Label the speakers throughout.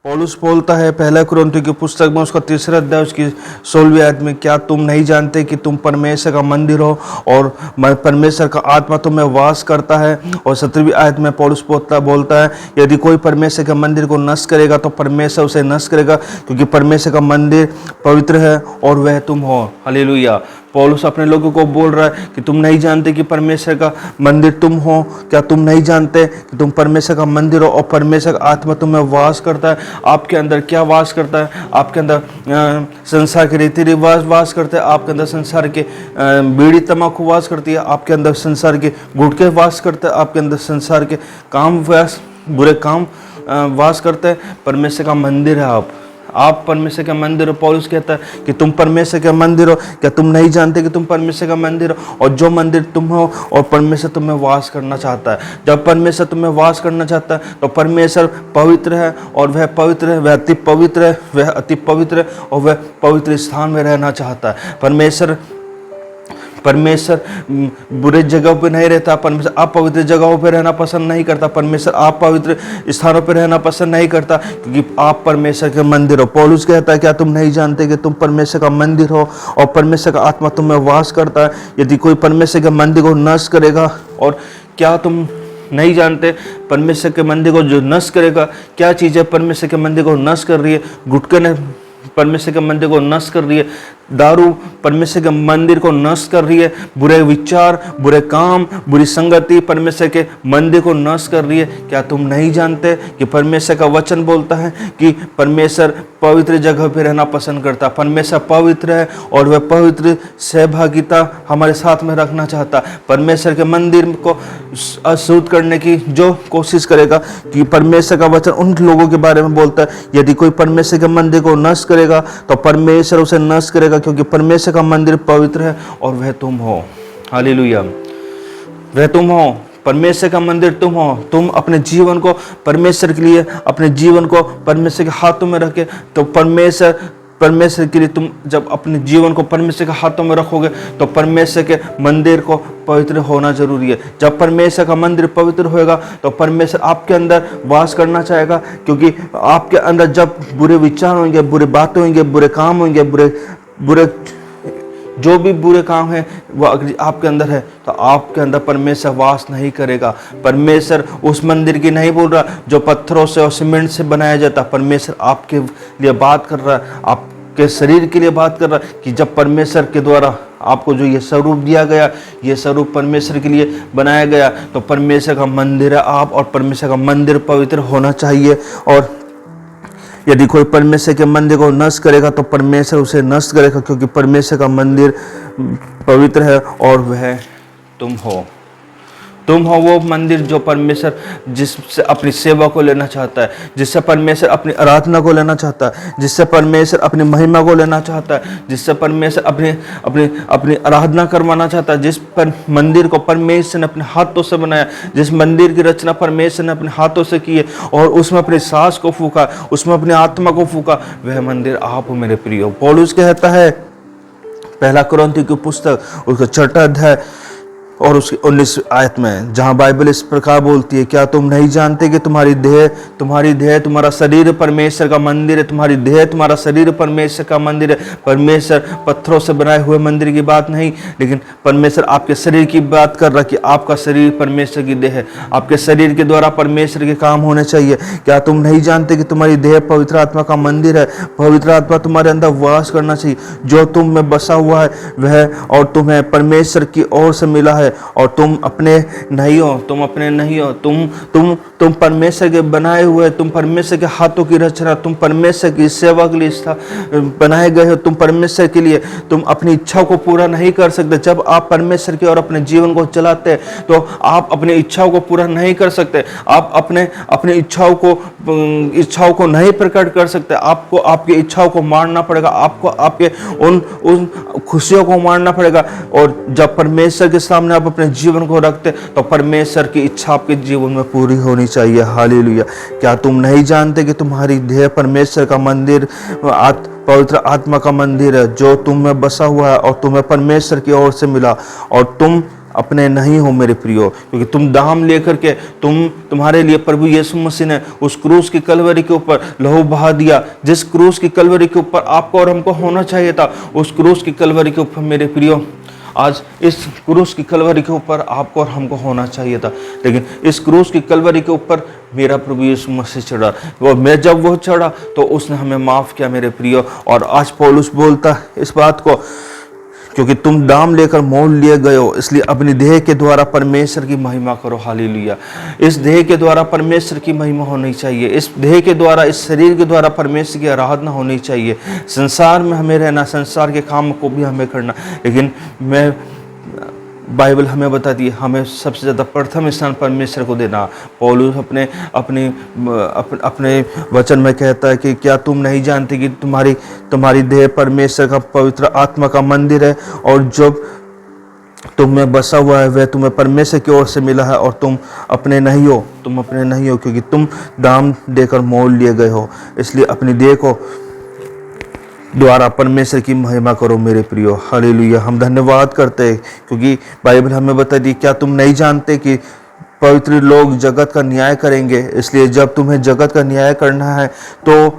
Speaker 1: पौलुस बोलता है पहला कुरिन्थियों की पुस्तक में उसका 3रा अध्याय उसकी 16वीं आयत में, क्या तुम नहीं जानते कि तुम परमेश्वर का मंदिर हो और परमेश्वर का आत्मा तुम्हें वास करता है। और 17वीं आयत में पौलुस बोलता है यदि कोई परमेश्वर के मंदिर को नष्ट करेगा तो परमेश्वर उसे नष्ट करेगा, क्योंकि परमेश्वर का मंदिर पवित्र है और वह तुम हो। हालेलुया। पौलुस अपने लोगों को बोल रहा है कि तुम नहीं जानते कि परमेश्वर का मंदिर तुम हो। क्या तुम नहीं जानते कि तुम परमेश्वर का मंदिर हो और परमेश्वर का आत्मा तुम्हें वास करता है। आपके अंदर क्या वास करता है? आपके अंदर संसार के रीति रिवाज वास करते हैं, आपके अंदर संसार के बीड़ी तम्बाकू वास करती है, आपके अंदर संसार के गुटखे वास करते हैं, आपके अंदर संसार के काम बुरे काम वास करते हैं। परमेश्वर का मंदिर है आप परमेश्वर का मंदिर हो। पौलुस कहता है कि तुम परमेश्वर का मंदिर हो। क्या तुम नहीं जानते कि तुम परमेश्वर का मंदिर हो और जो मंदिर तुम हो और परमेश्वर तुम्हें वास करना चाहता है। जब परमेश्वर तुम्हें वास करना चाहता है तो परमेश्वर पवित्र है और वह पवित्र है, वह अति पवित्र है, वह अति पवित्र है और वह पवित्र स्थान में रहना चाहता है। परमेश्वर बुरे जगहों पे नहीं रहता। परमेश्वर अपवित्र जगहों पे रहना पसंद नहीं करता। परमेश्वर अपवित्र स्थानों पे रहना पसंद नहीं करता, क्योंकि आप परमेश्वर के मंदिर हो। पौलुस कहता है क्या तुम नहीं जानते कि तुम परमेश्वर का मंदिर हो और परमेश्वर का आत्मा तुम्हें वास करता है। यदि कोई परमेश्वर के मंदिर को नष्ट करेगा, और क्या तुम नहीं जानते परमेश्वर के मंदिर को जो नष्ट करेगा, क्या चीज़ें परमेश्वर के मंदिर को नष्ट कर रही है? गुटके ने परमेश्वर के मंदिर को नष्ट कर रही है, दारू परमेश्वर के मंदिर को नष्ट कर रही है, बुरे विचार, बुरे काम, बुरी संगति परमेश्वर के मंदिर को नष्ट कर रही है। क्या तुम नहीं जानते कि परमेश्वर का वचन बोलता है कि परमेश्वर पवित्र जगह पे रहना पसंद करता है। परमेश्वर पवित्र है और वह पवित्र सहभागिता हमारे साथ में रखना चाहता है। परमेश्वर के मंदिर को अशुद्ध करने की जो कोशिश करेगा, कि परमेश्वर का वचन उन लोगों के बारे में बोलता है यदि कोई परमेश्वर के मंदिर को नष्ट करेगा तो परमेश्वर उसे नष्ट करेगा, क्योंकि परमेश्वर का मंदिर पवित्र है और वह तुम हो। हालेलुया। वह तुम हो, परमेश्वर का मंदिर तुम हो। तुम अपने जीवन को परमेश्वर के लिए, अपने जीवन को परमेश्वर के हाथों में रखे तो परमेश्वर के लिए तुम जब अपने जीवन को परमेश्वर के हाथों में रखोगे तो परमेश्वर के मंदिर को पवित्र होना जरूरी है। जब परमेश्वर का मंदिर पवित्र होएगा तो परमेश्वर आपके अंदर वास करना चाहेगा, क्योंकि आपके अंदर जब बुरे विचार होंगे, बुरे बातें होंगे, बुरे काम होंगे, बुरे जो भी बुरे काम है वो अगर आपके अंदर है तो आपके अंदर परमेश्वर वास नहीं करेगा। परमेश्वर उस मंदिर की नहीं बोल रहा जो पत्थरों से और सीमेंट से बनाया जाता। परमेश्वर आपके लिए बात कर रहा है, आपके शरीर के लिए बात कर रहा है, कि जब परमेश्वर के द्वारा आपको जो ये स्वरूप दिया गया, ये स्वरूप परमेश्वर के लिए बनाया गया, तो परमेश्वर का मंदिर है आप, और परमेश्वर का मंदिर पवित्र होना चाहिए। और यदि कोई परमेश्वर के मंदिर को नष्ट करेगा तो परमेश्वर उसे नष्ट करेगा, क्योंकि परमेश्वर का मंदिर पवित्र है और वह तुम हो। तुम हो वो मंदिर जो परमेश्वर जिससे अपनी सेवा को लेना चाहता है, जिससे परमेश्वर अपनी आराधना को लेना चाहता है, जिससे परमेश्वर अपनी महिमा को लेना चाहता है, जिससे परमेश्वर अपनी आराधना करवाना चाहता है। जिस पर मंदिर को परमेश्वर ने अपने हाथों से बनाया, जिस मंदिर की रचना परमेश्वर ने अपने हाथों से की है और उसमें अपनी सांस को फूका, उसमें अपनी आत्मा को फूका, वह मंदिर आप हो मेरे प्रियो। पौलुस कहता है पहला कुरिन्थियों की पुस्तक उसका 6वां अध्याय और उसकी 19 आयत में, जहाँ बाइबल इस प्रकार बोलती है, क्या तुम नहीं जानते कि तुम्हारी देह तुम्हारा शरीर परमेश्वर का मंदिर है। तुम्हारी देह तुम्हारा शरीर परमेश्वर का मंदिर है। परमेश्वर पत्थरों से बनाए हुए मंदिर की बात नहीं, लेकिन परमेश्वर आपके शरीर की बात कर रहा कि आपका शरीर परमेश्वर की देह है। आपके शरीर के द्वारा परमेश्वर के काम होने चाहिए। क्या तुम नहीं जानते कि तुम्हारी देह पवित्र आत्मा का मंदिर है। पवित्र आत्मा तुम्हारे अंदर वास करना चाहिए, जो तुम में बसा हुआ है वह और तुम्हें परमेश्वर की ओर से मिला है, और तुम अपने नहीं हो, तुम परमेश्वर के बनाए हुए, तुम परमेश्वर के हाथों की रचना, तुम परमेश्वर की सेवा के लिए बनाए गए हो। तुम परमेश्वर के लिए तुम अपनी इच्छाओं को पूरा नहीं कर सकते। जब आप परमेश्वर की ओर अपने जीवन को चलाते हैं तो आप अपनी इच्छाओं को पूरा नहीं कर सकते। आप अपनी इच्छाओं को नहीं प्रकट कर सकते। आपको आपकी इच्छाओं को मारना पड़ेगा, आपको आपके उन खुशियों को मारना पड़ेगा। और जब परमेश्वर के सामने आप अपने जीवन को रखते तो परमेश्वर की इच्छा आपके जीवन में पूरी होनी चाहिए। हालेलुया। क्या तुम नहीं जानते कि तुम्हारी देह परमेश्वर का मंदिर, पवित्र आत्मा का मंदिर है, जो तुम में बसा हुआ है और तुम्हें परमेश्वर की ओर से मिला, और तुम अपने नहीं हो मेरे प्रियो, क्योंकि तुम दाम लेकर के तुम्हारे लिए प्रभु यीशु मसीह ने उस क्रूस की कलवरी के ऊपर लहू बहा दिया। जिस क्रूस की कलवरी के ऊपर आपको और हमको होना चाहिए था, उस क्रूस की कलवरी के ऊपर मेरे प्रियो आज इस क्रूस की कलवरी के ऊपर आपको और हमको होना चाहिए था, लेकिन इस क्रूस की कलवरी के ऊपर मेरा प्रभु यीशु मसीह चढ़ा। जब वो चढ़ा तो उसने हमें माफ किया मेरे प्रियो। और आज पौलुस बोलता इस बात को, क्योंकि तुम दाम लेकर मोल लिए गए हो, इसलिए अपनी देह के द्वारा परमेश्वर की महिमा करो। हालेलुया। इस देह के द्वारा परमेश्वर की महिमा होनी चाहिए। इस देह के द्वारा, इस शरीर के द्वारा परमेश्वर की आराधना होनी चाहिए। संसार में हमें रहना, संसार के काम को भी हमें करना, लेकिन बाइबल हमें बताती है हमें सबसे ज़्यादा प्रथम स्थान परमेश्वर को देना। पौलुस अपने वचन में कहता है कि क्या तुम नहीं जानते कि तुम्हारी देह परमेश्वर का पवित्र आत्मा का मंदिर है, और जो तुम में बसा हुआ है वह तुम्हें परमेश्वर की ओर से मिला है, और तुम अपने नहीं हो, क्योंकि तुम दाम देकर मोल लिए गए हो। इसलिए अपनी देह को द्वारा परमेश्वर की महिमा करो मेरे प्रियो। हालेलुया। हम धन्यवाद करते हैं क्योंकि बाइबल हमें बताती, क्या तुम नहीं जानते कि पवित्र लोग जगत का न्याय करेंगे। इसलिए जब तुम्हें जगत का न्याय करना है तो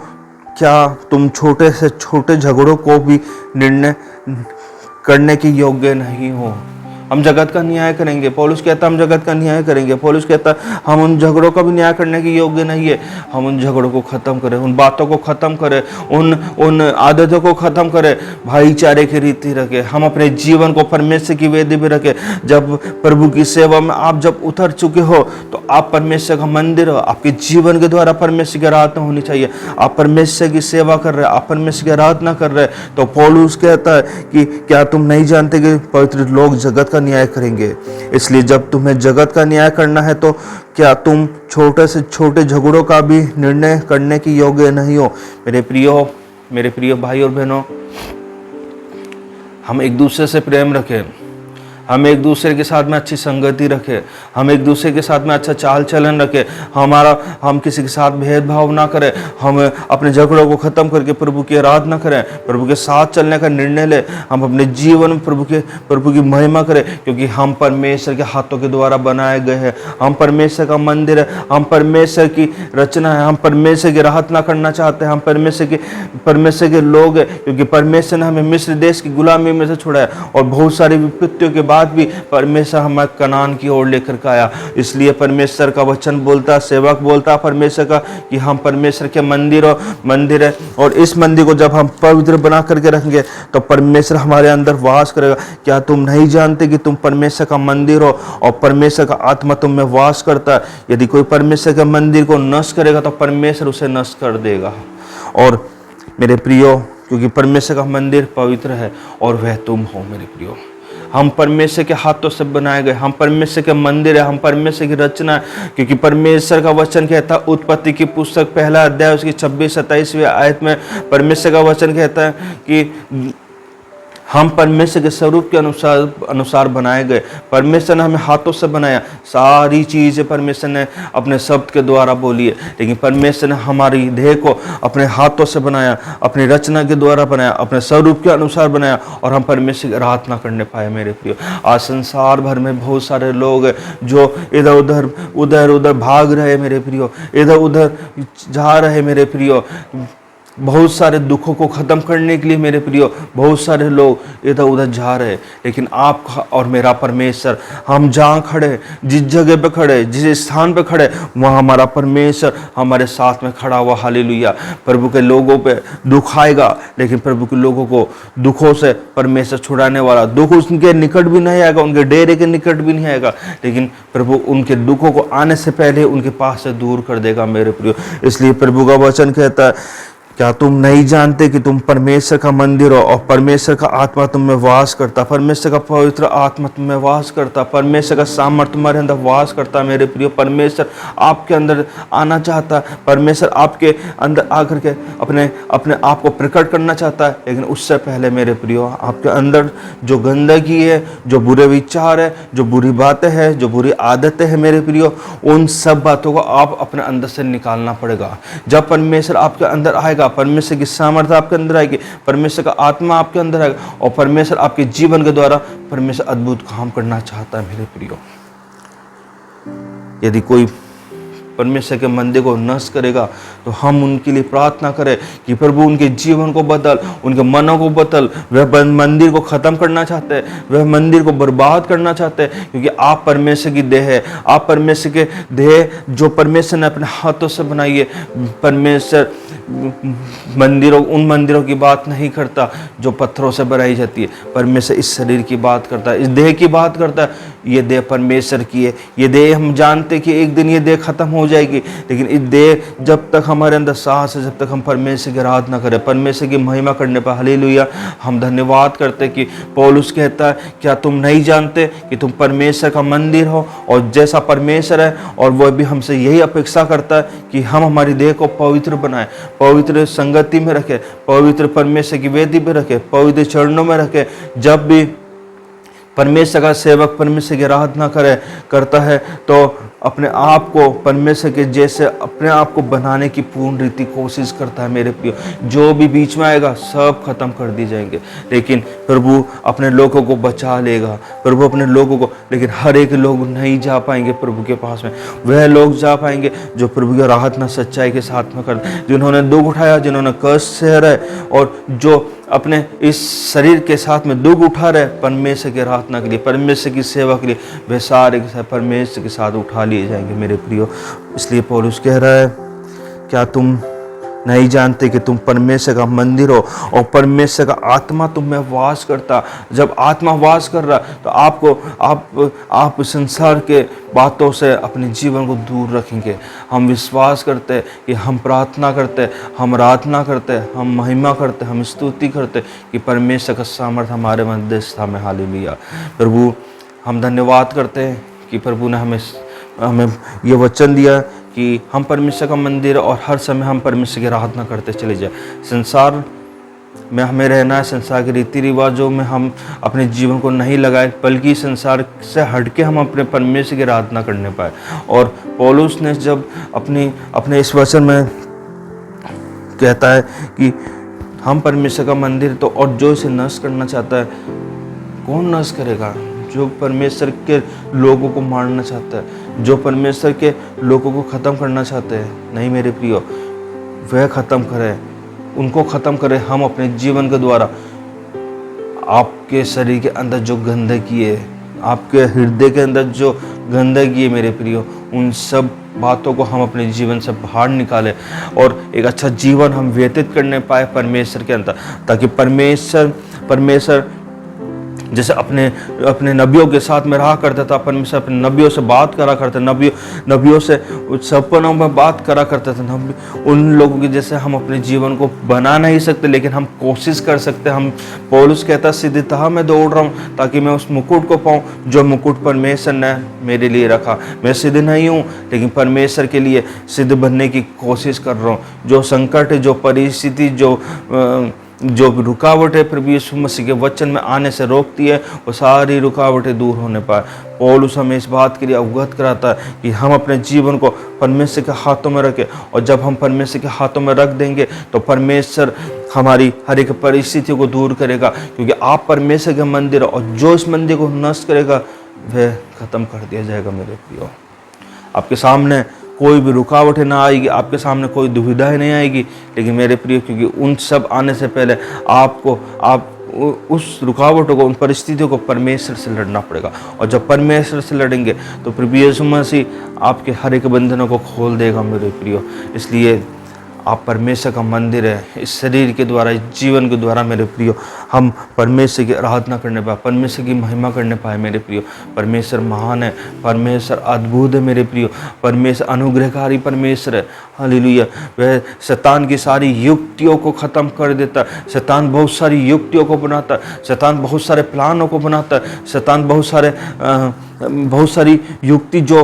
Speaker 1: क्या तुम छोटे से छोटे झगड़ों को भी निर्णय करने के योग्य नहीं हो। हम जगत का न्याय करेंगे, पौलुस कहता हम जगत का न्याय करेंगे। पौलुस कहता हम उन झगड़ों का भी न्याय करने के योग्य नहीं है। हम उन झगड़ों को खत्म करें, उन बातों को खत्म करें, उन आदतों को खत्म करें, भाईचारे की रीति रखें। हम अपने जीवन को परमेश्वर की वेदी पे रखें। जब प्रभु की सेवा में आप जब उतर चुके हो तो आप परमेश्वर का मंदिर हो। आपके जीवन के द्वारा परमेश्वर की आराधना होनी चाहिए। आप परमेश्वर की सेवा कर रहे हैं, आप परमेश्वर की आराधना कर रहे हैं। तो पौलुस कहता है कि क्या तुम नहीं जानते कि पवित्र लोग जगत का न्याय करेंगे। इसलिए जब तुम्हें जगत का न्याय करना है तो क्या तुम छोटे से छोटे झगड़ों का भी निर्णय करने की योग्य नहीं हो। मेरे प्रिय भाई और बहनों, हम एक दूसरे से प्रेम रखें, हम एक दूसरे के साथ में अच्छी संगति रखें, हम एक दूसरे के साथ में अच्छा चाल चलन रखें। हम किसी के साथ भेदभाव ना करें। हम अपने झगड़ों को ख़त्म करके प्रभु की आराधना करें, प्रभु के साथ चलने का निर्णय लें। हम अपने जीवन में प्रभु की महिमा करें, क्योंकि हम परमेश्वर के हाथों के द्वारा बनाए गए हैं। हम परमेश्वर का मंदिर है, हम परमेश्वर की रचना है। हम परमेश्वर की आराधना करना चाहते हैं। हम परमेश्वर के लोग हैं, क्योंकि परमेश्वर ने हमें मिस्र देश की गुलामी में से छुड़ाया, और बहुत सारी विपत्तियों के बाद भी परमेश्वर हमें कनान की ओर लेकर के आया। इसलिए परमेश्वर का वचन बोलता, सेवक बोलता परमेश्वर का कि हम परमेश्वर के मंदिर है, और इस मंदिर को जब हम पवित्र बना करके रखेंगे तो परमेश्वर हमारे अंदर वास करेगा। क्या तुम नहीं जानते कि तुम परमेश्वर का मंदिर हो और परमेश्वर का आत्मा तुम में वास करता है। यदि कोई परमेश्वर के मंदिर को नष्ट करेगा तो परमेश्वर उसे नष्ट कर देगा। और मेरे प्रियो, क्योंकि परमेश्वर का मंदिर पवित्र है और वह तुम हो मेरे प्रियो। हम परमेश्वर के हाथों से बनाए गए, हम परमेश्वर के मंदिर है, हम परमेश्वर की रचना है। क्योंकि परमेश्वर का वचन कहता है, उत्पत्ति की पुस्तक 1 अध्याय उसकी 26-27 आयत में परमेश्वर का वचन कहता है कि हम परमेश्वर के स्वरूप के अनुसार बनाए गए। परमेश्वर ने हमें हाथों से बनाया। सारी चीज़ें परमेश्वर ने अपने शब्द के द्वारा बोली है, लेकिन परमेश्वर ने हमारी देह को अपने हाथों से बनाया, अपनी रचना के द्वारा बनाया, अपने स्वरूप के अनुसार बनाया, और हम परमेश्वर की आराधना करने पाए मेरे प्रियो। आज संसार भर में बहुत सारे लोग हैं जो इधर उधर भाग रहे मेरे प्रियो, इधर उधर जा रहे मेरे प्रियो। बहुत सारे दुखों को ख़त्म करने के लिए मेरे प्रियो बहुत सारे लोग इधर उधर जा रहे हैं, लेकिन आपका और मेरा परमेश्वर, हम जहाँ खड़े, जिस जगह पे खड़े, जिस स्थान पे खड़े, वहाँ हमारा परमेश्वर हमारे साथ में खड़ा हुआ। हालेलुया। प्रभु के लोगों पे दुख आएगा, लेकिन प्रभु के लोगों को दुखों से परमेश्वर छुड़ाने वाला। दुख उनके निकट भी नहीं आएगा, उनके डेरे के निकट भी नहीं आएगा, लेकिन प्रभु उनके दुखों को आने से पहले उनके पास से दूर कर देगा मेरे प्रियो। इसलिए प्रभु का वचन कहता है, क्या तुम नहीं जानते कि तुम परमेश्वर का मंदिर हो और परमेश्वर का आत्मा तुम में वास करता। परमेश्वर का पवित्र आत्मा तुम में वास करता। परमेश्वर का सामर्थ्य तुम्हारे अंदर वास करता मेरे प्रियो। परमेश्वर आपके अंदर आना चाहता है। परमेश्वर आपके अंदर आकर के अपने आप को प्रकट करना चाहता है, लेकिन उससे पहले मेरे प्रियो आपके अंदर जो गंदगी है, जो बुरे विचार है, जो बुरी बातें हैं, जो बुरी आदतें हैं मेरे प्रियो, उन सब बातों को आप अपने अंदर से निकालना पड़ेगा। जब परमेश्वर आपके अंदर आएगा आएगा, परमेश्वर की सामर्थ्य आपके अंदर आएगी, परमेश्वर का आत्मा आपके अंदर आएगा और परमेश्वर आपके जीवन के द्वारा परमेश्वर अद्भुत काम करना चाहता है मेरे प्रियो। यदि कोई परमेश्वर के मंदिर को नष्ट करेगा तो हम उनके लिए प्रार्थना करें कि प्रभु उनके जीवन को बदल, उनके मनों को बदल। वह मंदिर को ख़त्म करना चाहते हैं, वह मंदिर को बर्बाद करना चाहते हैं, क्योंकि आप परमेश्वर की देह है। आप परमेश्वर के देह जो परमेश्वर ने अपने हाथों से बनाई है। परमेश्वर उन मंदिरों की बात नहीं करता जो पत्थरों से बनाई जाती है। परमेश्वर इस शरीर की बात करता है, इस देह की बात करता है। ये देह परमेश्वर की है। ये देह हम जानते कि एक दिन ये देह खत्म हो जाएगी, लेकिन इस देह जब तक हमारे अंदर सांस है, जब तक हम परमेश्वर की आराधना करें, परमेश्वर की महिमा करने पर हालेलुया हम धन्यवाद करते कि पौलुस कहता है, क्या तुम नहीं जानते कि तुम परमेश्वर का मंदिर हो और जैसा परमेश्वर है, और वह भी हमसे यही अपेक्षा करता है कि हम हमारी देह को पवित्र बनाएं, पवित्र संगति में रखें, पवित्र परमेश्वर की वेदी पर रखें, पवित्र चरणों में रखें। जब भी परमेश्वर का सेवक परमेश्वर की आराधना करता है तो अपने आप को परमेश्वर के जैसे अपने आप को बनाने की पूर्ण रीति कोशिश करता है मेरे प्रियो। जो भी बीच में आएगा सब खत्म कर दी जाएंगे, लेकिन प्रभु अपने लोगों को बचा लेगा, प्रभु अपने लोगों को। लेकिन हर एक लोग नहीं जा पाएंगे प्रभु के पास में। वह लोग जा पाएंगे जो प्रभु की आराधना सच्चाई के साथ में करते, जिन्होंने दुख उठाया, जिन्होंने कष्ट सह रहे और जो अपने इस शरीर के साथ में दुख उठा रहे परमेश्वर की आराधना के लिए, परमेश्वर की सेवा के लिए, वे सारे के साथ परमेश्वर के साथ उठा लिए जाएंगे मेरे प्रियो। इसलिए पौलुस कह रहा है, क्या तुम नहीं जानते कि तुम परमेश्वर का मंदिर हो और परमेश्वर का आत्मा तुम में वास करता। जब आत्मा वास कर रहा तो आप संसार के बातों से अपने जीवन को दूर रखेंगे। हम विश्वास करते हैं कि हम प्रार्थना करते, हम आराधना करते, हम महिमा करते, हम स्तुति करते कि परमेश्वर का सामर्थ्य हमारे मध्य था में। हालेलुया। प्रभु हम धन्यवाद करते हैं कि प्रभु ने हमें ये वचन दिया कि हम परमेश्वर का मंदिर और हर समय हम परमेश्वर की आराधना करते चले जाए। संसार में हमें रहना है, संसार के रीति रिवाजों में हम अपने जीवन को नहीं लगाए, बल्कि संसार से हटके हम अपने परमेश्वर की आराधना करने पाए। और पौलुस ने जब अपने इस वचन में कहता है कि हम परमेश्वर का मंदिर, तो और जो इसे नष्ट करना चाहता है, कौन नष्ट करेगा? जो परमेश्वर के लोगों को मारना चाहता है, जो परमेश्वर के लोगों को ख़त्म करना चाहते हैं। नहीं मेरे प्रियो, वह ख़त्म करे, उनको ख़त्म करे हम अपने जीवन के द्वारा। आपके शरीर के अंदर जो गंदगी है, आपके हृदय के अंदर जो गंदगी है मेरे प्रियो, उन सब बातों को हम अपने जीवन से बाहर निकालें और एक अच्छा जीवन हम व्यतीत करने पाए परमेश्वर के अंदर, ताकि परमेश्वर जैसे अपने नबियों के साथ में रहा करता था, परमेश्वर अपने नबियों से बात करा करते, नबियों से सपनों में बात करा करते थे। उन लोगों की जैसे हम अपने जीवन को बना नहीं सकते, लेकिन हम कोशिश कर सकते। हम पौलुस कहता, सिद्धता मैं दौड़ रहा हूँ ताकि मैं उस मुकुट को पाऊँ जो मुकुट परमेश्वर ने मेरे लिए रखा। मैं सिद्ध नहीं हूँ, लेकिन परमेश्वर के लिए सिद्ध बनने की कोशिश कर रहा हूँ। जो संकट, जो परिस्थिति, जो रुकावटें प्रभु यीशु मसीह के वचन में आने से रोकती है, वो सारी रुकावटें दूर होने पाए। पौलुस हमें इस बात के लिए अवगत कराता है कि हम अपने जीवन को परमेश्वर के हाथों में रखें, और जब हम परमेश्वर के हाथों में रख देंगे तो परमेश्वर हमारी हर एक परिस्थितियों को दूर करेगा, क्योंकि आप परमेश्वर के मंदिर, और जो इस मंदिर को नष्ट करेगा वह खत्म कर दिया जाएगा मेरे प्रियो। आपके सामने कोई भी रुकावटें ना आएगी, आपके सामने कोई दुविधाएं नहीं आएगी, लेकिन मेरे प्रिय, क्योंकि उन सब आने से पहले आप उस रुकावटों को, उन परिस्थितियों को परमेश्वर से लड़ना पड़ेगा। और जब परमेश्वर से लड़ेंगे तो प्रभु यीशु मसीह आपके हर एक बंधनों को खोल देगा मेरे प्रियो। इसलिए आप परमेश्वर का मंदिर है। इस शरीर के द्वारा, इस जीवन के द्वारा मेरे प्रियो, हम परमेश्वर की आराधना करने पाए, परमेश्वर की महिमा करने पाए मेरे प्रियो। परमेश्वर महान है, परमेश्वर अद्भुत है मेरे प्रियो, परमेश्वर अनुग्रहकारी परमेश्वर है। हालेलुया। वह शैतान की सारी युक्तियों को ख़त्म कर देता है। शैतान बहुत सारी युक्तियों को बनाता है, शैतान बहुत सारे प्लानों को बनाता है, शैतान बहुत सारी युक्ति जो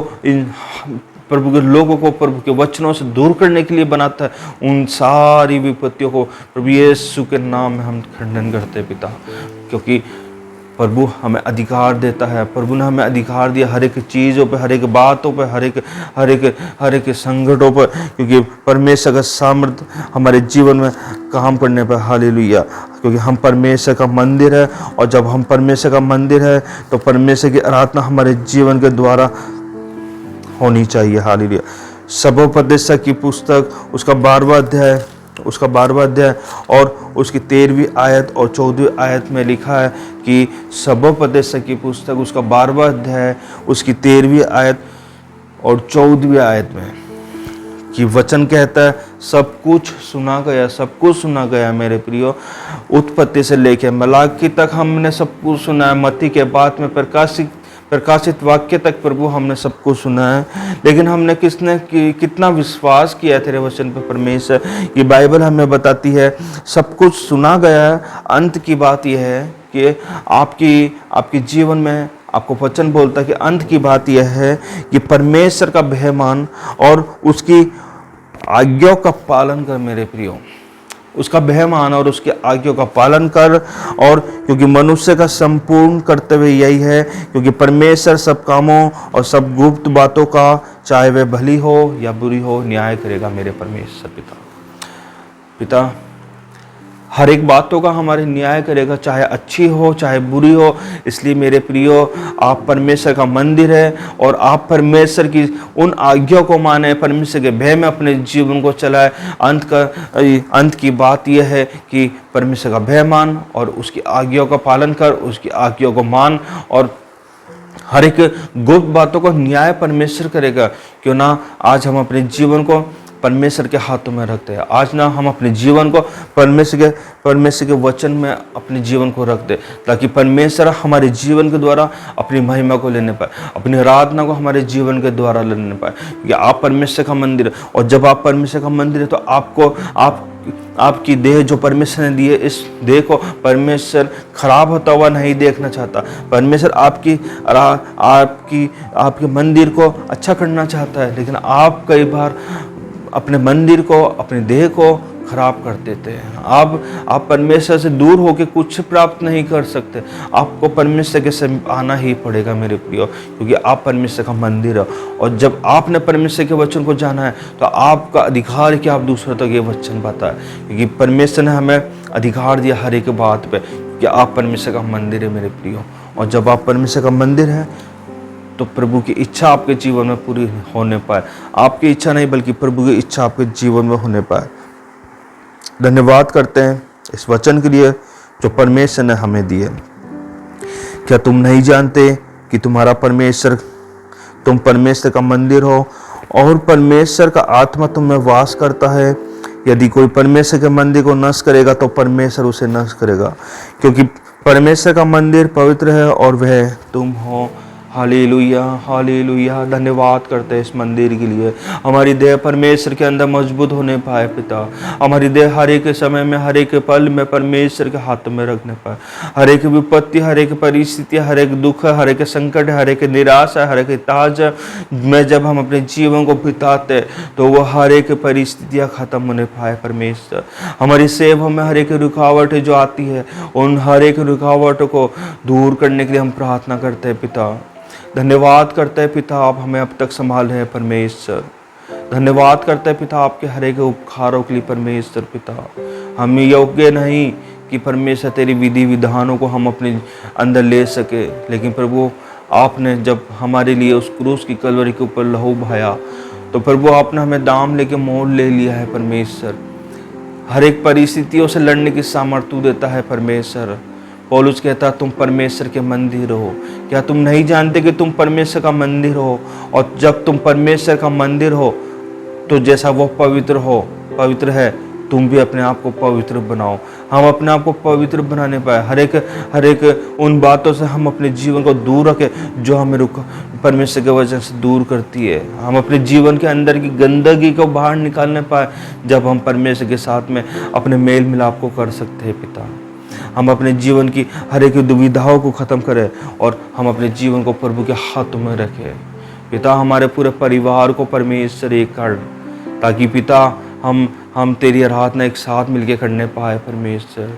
Speaker 1: प्रभु के लोगों को प्रभु के वचनों से दूर करने के लिए बनाता है। उन सारी विपत्तियों को प्रभु यीशु के नाम में हम खंडन करते हैं पिता, क्योंकि प्रभु हमें अधिकार देता है। प्रभु ने हमें अधिकार दिया हर एक चीज़ों पे, हर एक बातों पे, हर एक संकटों पर, क्योंकि परमेश्वर का सामर्थ्य हमारे जीवन में काम करने पर। हालेलुया। क्योंकि हम परमेश्वर का मंदिर है, और जब हम परमेश्वर का मंदिर है तो परमेश्वर की आराधना हमारे जीवन के द्वारा होनी चाहिए। हालेलुया। सबोपदेश की पुस्तक उसका 12वां अध्याय और उसकी 13वीं आयत और 14वीं आयत में लिखा है कि सबोपदेश की पुस्तक उसका 12वां अध्याय उसकी 13वीं आयत और 14वीं आयत में कि वचन कहता है, सब कुछ सुना गया मेरे प्रियो। उत्पत्ति से लेकर मलाकी तक हमने सब कुछ सुना है। मत्ती के बाद में प्रकाशित वाक्य तक प्रभु हमने सब कुछ सुना है। लेकिन हमने कितना विश्वास किया तेरे वचन पर परमेश्वर। ये बाइबल हमें बताती है सब कुछ सुना गया है। अंत की बात यह है कि आपकी जीवन में आपको वचन बोलता है कि अंत की बात यह है कि परमेश्वर का भय मान और उसकी आज्ञाओं का पालन कर मेरे प्रियो। उसका भय मान और उसके आज्ञाओं का पालन कर। और क्योंकि मनुष्य का संपूर्ण कर्तव्य यही है, क्योंकि परमेश्वर सब कामों और सब गुप्त बातों का, चाहे वे भली हो या बुरी हो, न्याय करेगा मेरे परमेश्वर पिता हर एक बातों का हमारे न्याय करेगा, चाहे अच्छी हो चाहे बुरी हो। इसलिए मेरे प्रियो, आप परमेश्वर का मंदिर है और आप परमेश्वर की उन आज्ञाओं को माने, परमेश्वर के भय में अपने जीवन को चलाए। अंत की बात यह है कि परमेश्वर का भय मान और उसकी आज्ञाओं का पालन कर, उसकी आज्ञाओं को मान, और हर एक गुप्त बातों को न्याय परमेश्वर करेगा। क्यों ना आज हम अपने जीवन को परमेश्वर के हाथों में रखते हैं। आज ना हम अपने जीवन को परमेश्वर के वचन में अपने जीवन को रख दे, ताकि परमेश्वर हमारे जीवन के द्वारा अपनी महिमा को लेने पाए, अपनी आराधना को हमारे जीवन के द्वारा लेने पाए। क्योंकि आप परमेश्वर का मंदिर है, और जब आप परमेश्वर का मंदिर है तो आपकी देह जो परमेश्वर ने दी है, इस देह को परमेश्वर खराब होता हुआ नहीं देखना चाहता। परमेश्वर आपके मंदिर को अच्छा करना चाहता है, लेकिन आप कई बार अपने मंदिर को, अपने देह को खराब कर देते हैं। आप परमेश्वर से दूर होकर कुछ प्राप्त नहीं कर सकते। आपको परमेश्वर के समीप आना ही पड़ेगा मेरे प्रियो, क्योंकि आप परमेश्वर का मंदिर हो। और जब आपने परमेश्वर के वचन को जाना है तो आपका अधिकार है कि आप दूसरों तक ये वचन बताएं, क्योंकि परमेश्वर ने हमें अधिकार दिया हर एक बात पे कि आप परमेश्वर का मंदिर है मेरे प्रियो। और जब आप परमेश्वर का मंदिर है तो प्रभु की इच्छा आपके जीवन में पूरी होने पाए। आपकी इच्छा नहीं बल्कि प्रभु की इच्छा आपके जीवन में होने पाए। धन्यवाद करते हैं इस वचन के लिए जो परमेश्वर ने हमें दिए। क्या तुम नहीं जानते कि तुम परमेश्वर का मंदिर हो और परमेश्वर का आत्मा तुम में वास करता है? यदि कोई परमेश्वर के मंदिर को नष्ट करेगा तो परमेश्वर उसे नष्ट करेगा, क्योंकि परमेश्वर का मंदिर पवित्र है और वह तुम हो। Hallelujah, hallelujah. धन्यवाद करते हैं इस मंदिर के लिए। हमारी देह परमेश्वर के अंदर मजबूत होने पाए पिता। हमारी देह हर एक समय में, हर एक पल में परमेश्वर के हाथों में रखने पाए। हर एक विपत्ति, हर एक परिस्थिति, हर एक दुख, हर एक संकट, हर एक निराशा, हर एक ताज में जब हम अपने जीवन को बिताते तो वो हर एक परिस्थितियाँ खत्म होने पाए परमेश्वर। हमारी सेवा में हर एक रुकावट जो आती है, उन हर एक रुकावटों को दूर करने के लिए हम प्रार्थना करते हैं पिता। धन्यवाद करते हैं पिता, आप हमें अब तक संभाले हैं परमेश्वर। धन्यवाद करते हैं पिता आपके हर एक उपकारों के लिए परमेश्वर पिता। हम योग्य नहीं कि परमेश्वर तेरी विधि विधानों को हम अपने अंदर ले सके, लेकिन प्रभु आपने जब हमारे लिए उस क्रूस की कलवरी के ऊपर लहू बहाया तो प्रभु आपने हमें दाम लेके मोल ले लिया है परमेश्वर। हर एक परिस्थितियों से लड़ने की सामर्थ्य देता है परमेश्वर। पौलुस कहता तुम परमेश्वर के मंदिर हो। क्या तुम नहीं जानते कि तुम परमेश्वर का मंदिर हो? और जब तुम परमेश्वर का मंदिर हो तो जैसा वो पवित्र है, तुम भी अपने आप को पवित्र बनाओ। हम अपने आप को पवित्र बनाने पाए। हर एक उन बातों से हम अपने जीवन को दूर रखें जो हमें परमेश्वर के वजह से दूर करती है। हम अपने जीवन के अंदर की गंदगी को बाहर निकालने पाए जब हम परमेश्वर के साथ में अपने मेल मिलाप को कर सकते हैं पिता। हम अपने जीवन की हर एक दुविधाओं को ख़त्म करें और हम अपने जीवन को प्रभु के हाथों में रखें पिता। हमारे पूरे परिवार को परमेश्वर एक कर, ताकि पिता हम तेरी आराधना एक साथ मिलकर करने पाए परमेश्वर।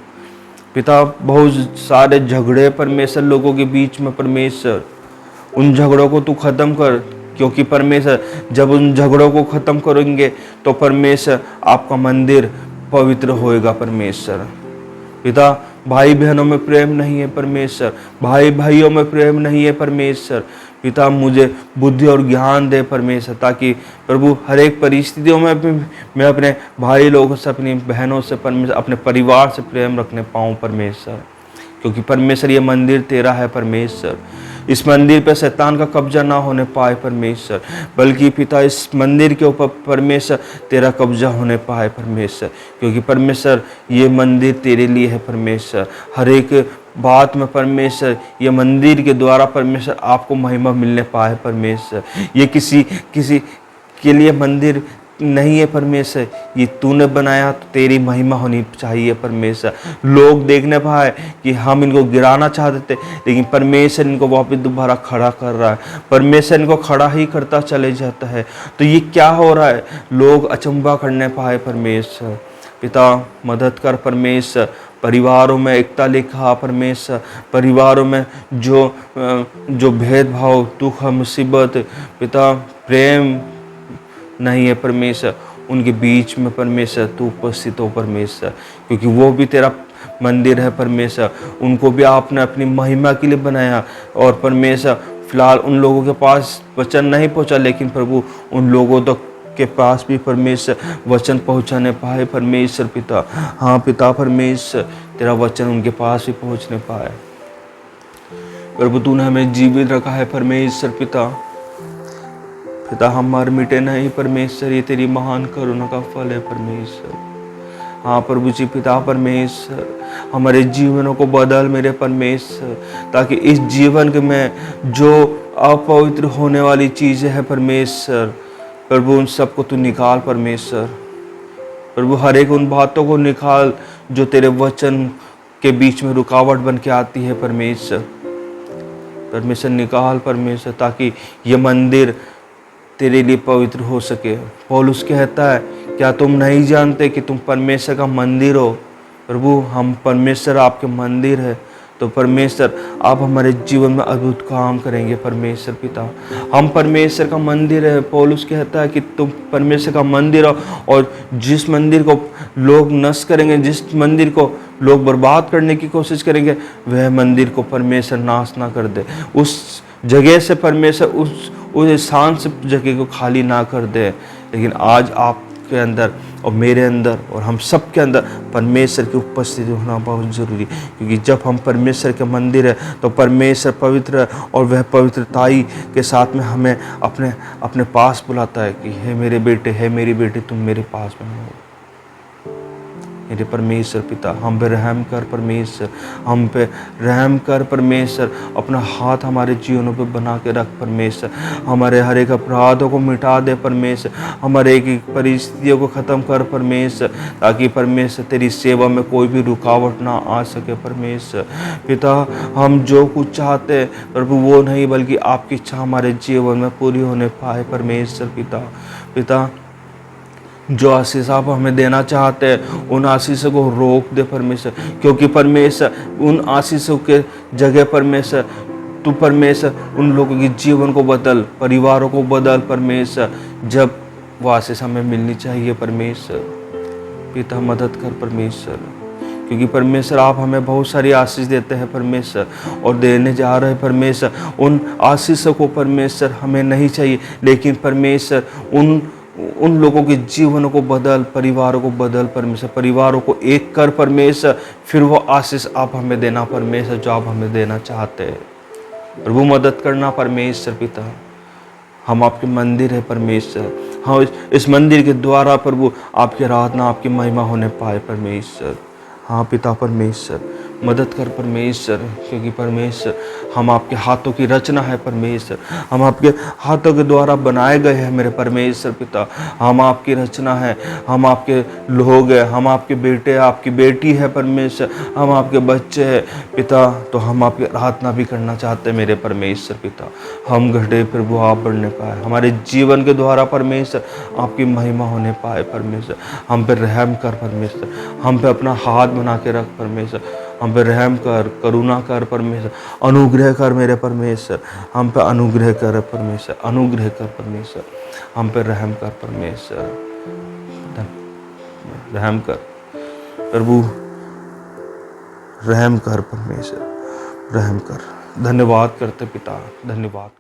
Speaker 1: पिता बहुत सारे झगड़े परमेश्वर लोगों के बीच में परमेश्वर, उन झगड़ों को तू खत्म कर, क्योंकि परमेश्वर जब उन झगड़ों को खत्म करेंगे तो परमेश्वर आपका मंदिर पवित्र होएगा परमेश्वर। पिता भाई बहनों में प्रेम नहीं है परमेश्वर, भाई भाइयों में प्रेम नहीं है परमेश्वर। पिता मुझे बुद्धि और ज्ञान दे परमेश्वर, ताकि प्रभु हर एक परिस्थितियों में भी मैं अपने भाई लोगों से, अपनी बहनों से परमेश्वर, अपने परिवार से प्रेम रखने पाऊँ परमेश्वर, क्योंकि परमेश्वर ये मंदिर तेरा है परमेश्वर। इस मंदिर पर शैतान का कब्जा ना होने पाए परमेश्वर, बल्कि पिता इस मंदिर के ऊपर परमेश्वर तेरा कब्जा होने पाए परमेश्वर, क्योंकि परमेश्वर ये मंदिर तेरे लिए है परमेश्वर। हर एक बात में परमेश्वर ये मंदिर के द्वारा परमेश्वर आपको महिमा मिलने पाए परमेश्वर। ये किसी के लिए मंदिर नहीं है परमेश्वर, ये तूने बनाया तो तेरी महिमा होनी चाहिए परमेश्वर। लोग देखने पाए कि हम इनको गिराना चाहते थे, लेकिन परमेश्वर इनको वापस दोबारा खड़ा कर रहा है, परमेश्वर इनको खड़ा ही करता चले जाता है। तो ये क्या हो रहा है, लोग अचंभा करने पाए परमेश्वर। पिता मदद कर परमेश्वर, परिवारों में एकता लिखा परमेश्वर, परिवारों में जो भेदभाव, दुख, मुसीबत, पिता प्रेम नहीं है परमेश्वर, उनके बीच में परमेश्वर तू उपस्थित हो परमेश्वर, क्योंकि वो भी तेरा मंदिर है परमेश्वर। उनको भी आपने अपनी महिमा के लिए बनाया, और परमेश्वर फिलहाल उन लोगों के पास वचन नहीं पहुंचा, लेकिन प्रभु उन लोगों तक के पास भी परमेश्वर वचन पहुंचाने पाए परमेश्वर पिता। हाँ पिता परमेश्वर, तेरा वचन उनके पास भी पहुंचने पाए। प्रभु तूने हमें जीवित रखा है परमेश्वर पिता। पिता हम मर मिटे नहीं परमेश्वर, ये तेरी महान करुणा का फल है परमेश्वर। हाँ प्रभु जी पिता परमेश्वर, हमारे जीवनों को बदल मेरे परमेश्वर, ताकि इस जीवन के में जो अपवित्र होने वाली चीज़ें हैं परमेश्वर, प्रभु उन सबको तू निकाल परमेश्वर। प्रभु हर एक उन बातों को निकाल जो तेरे वचन के बीच में रुकावट बन के आती है परमेश्वर। परमेश्वर निकाल परमेश्वर, ताकि ये मंदिर तेरे लिए पवित्र हो सके। पौलुस कहता है, क्या तुम नहीं जानते कि तुम परमेश्वर का मंदिर हो? प्रभु हम परमेश्वर आपके मंदिर है, तो परमेश्वर आप हमारे जीवन में अद्भुत काम करेंगे परमेश्वर पिता। हम परमेश्वर का मंदिर है। पौलुस कहता है कि तुम परमेश्वर का मंदिर हो, और जिस मंदिर को लोग नष्ट करेंगे, जिस मंदिर को लोग बर्बाद करने की कोशिश करेंगे, वह मंदिर को परमेश्वर नाश ना कर दे। उस जगह से परमेश्वर उस स्थान से जगह को खाली ना कर दे। लेकिन आज आपके अंदर और मेरे अंदर और हम सब के अंदर परमेश्वर की उपस्थिति होना बहुत ज़रूरी, क्योंकि जब हम परमेश्वर के मंदिर है तो परमेश्वर पवित्र है, और वह पवित्रताई के साथ में हमें अपने पास बुलाता है कि हे मेरे बेटे, हे मेरी बेटी, तुम मेरे पास में हो। मेरे परमेश्वर पिता हम पे रहम कर परमेश्वर, हम पे रहम कर परमेश्वर। अपना हाथ हमारे जीवनों पे बना के रख परमेश्वर। हमारे हर एक अपराधों को मिटा दे परमेश्वर। हमारे एक परिस्थितियों को ख़त्म कर परमेश्वर, ताकि परमेश्वर तेरी सेवा में कोई भी रुकावट ना आ सके परमेश्वर। पिता हम जो कुछ चाहते हैं प्रभु वो नहीं, बल्कि आपकी इच्छा हमारे जीवन में पूरी होने पाए परमेश्वर पिता। पिता जो आशीष आप हमें देना चाहते हैं उन आशीषों को रोक दे परमेश्वर, क्योंकि परमेश्वर उन आशीषों के जगह परमेश्वर तू परमेश्वर उन लोगों के जीवन को बदल, परिवारों को बदल परमेश्वर, जब वो आशीष हमें मिलनी चाहिए परमेश्वर। पिता मदद कर परमेश्वर, क्योंकि परमेश्वर आप हमें बहुत सारी आशीष देते हैं परमेश्वर, और देने जा रहे हैं परमेश्वर। उन आशीषों को परमेश्वर हमें नहीं चाहिए, लेकिन परमेश्वर उन लोगों के जीवनों को बदल, परिवारों को बदल परमेश्वर, परिवारों को एक कर परमेश्वर। फिर वो आशीष आप हमें देना परमेश्वर जो आप हमें देना चाहते हैं। प्रभु मदद करना परमेश्वर पिता। हम आपके मंदिर है परमेश्वर। हाँ इस मंदिर के द्वारा प्रभु आपकी आराधना, आपकी महिमा होने पाए परमेश्वर। हाँ पिता परमेश्वर मदद कर परमेश्वर, क्योंकि परमेश्वर हम आपके हाथों की रचना है परमेश्वर। हम आपके हाथों के द्वारा बनाए गए हैं मेरे परमेश्वर पिता। हम आपकी रचना है, हम आपके लोग हैं, हम आपके बेटे, आपकी बेटी है परमेश्वर, हम आपके बच्चे हैं पिता। तो हम आपकी आराधना भी करना चाहते हैं मेरे परमेश्वर पिता। हम घटे प्रभु आप बढ़ने पाए, हमारे जीवन के द्वारा परमेश्वर आपकी महिमा होने पाए परमेश्वर। हम पे रहम कर परमेश्वर, हम पे अपना हाथ बना के रख परमेश्वर। हम पे रहम कर, करुणा कर परमेश्वर, अनुग्रह कर मेरे परमेश्वर, हम पे अनुग्रह कर परमेश्वर, अनुग्रह कर परमेश्वर, हम पे रहम कर परमेश्वर, रहम कर प्रभु, रहम कर परमेश्वर, रहम कर। धन्यवाद करते पिता, धन्यवाद।